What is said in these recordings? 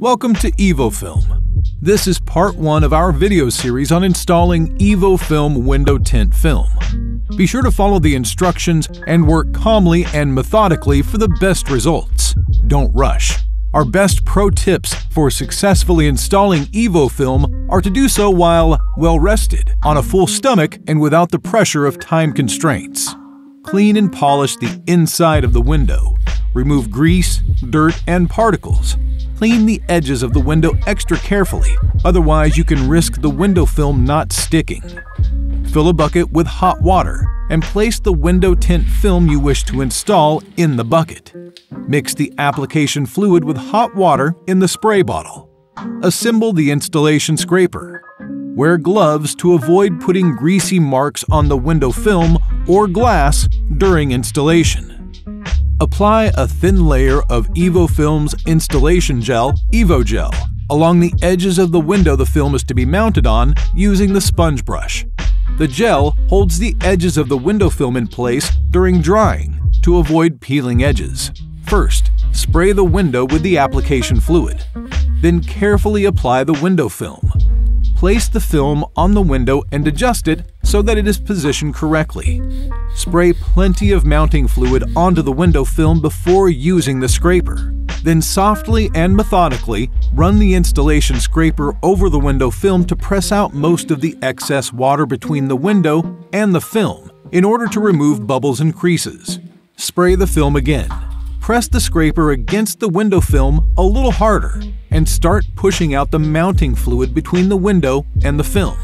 Welcome to EVOFILM. This is part 1 of our video series on installing EVOFILM window tint film. Be sure to follow the instructions and work calmly and methodically for the best results. Don't rush. Our best pro tips for successfully installing EVOFILM are to do so while well rested, on a full stomach, and without the pressure of time constraints. Clean and polish the inside of the window. Remove grease, dirt, and particles. Clean the edges of the window extra carefully, otherwise you can risk the window film not sticking. Fill a bucket with hot water and place the window tint film you wish to install in the bucket. Mix the application fluid with hot water in the spray bottle. Assemble the installation scraper. Wear gloves to avoid putting greasy marks on the window film or glass during installation. Apply a thin layer of EVOFILM's installation gel, EVOGel, along the edges of the window the film is to be mounted on using the sponge brush. The gel holds the edges of the window film in place during drying to avoid peeling edges. First, spray the window with the application fluid. Then carefully apply the window film. Place the film on the window and adjust it so that it is positioned correctly. Spray plenty of mounting fluid onto the window film before using the scraper. Then softly and methodically run the installation scraper over the window film to press out most of the excess water between the window and the film in order to remove bubbles and creases. Spray the film again. Press the scraper against the window film a little harder and start pushing out the mounting fluid between the window and the film.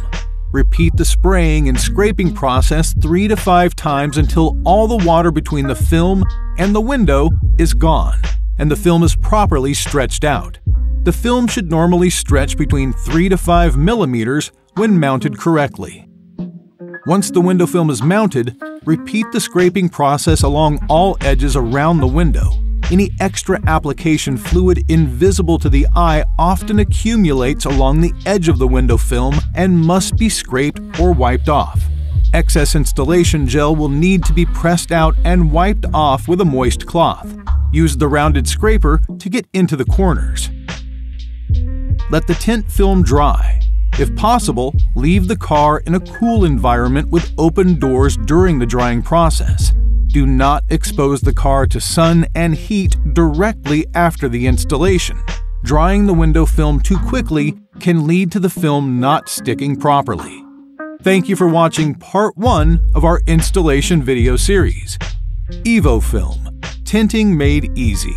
Repeat the spraying and scraping process 3 to 5 times until all the water between the film and the window is gone and the film is properly stretched out. The film should normally stretch between 3 to 5 millimeters when mounted correctly. Once the window film is mounted, repeat the scraping process along all edges around the window. Any extra application fluid invisible to the eye often accumulates along the edge of the window film and must be scraped or wiped off. Excess installation gel will need to be pressed out and wiped off with a moist cloth. Use the rounded scraper to get into the corners. Let the tint film dry. If possible, leave the car in a cool environment with open doors during the drying process. Do not expose the car to sun and heat directly after the installation. Drying the window film too quickly can lead to the film not sticking properly. Thank you for watching part 1 of our installation video series. EVOFILM, tinting made easy.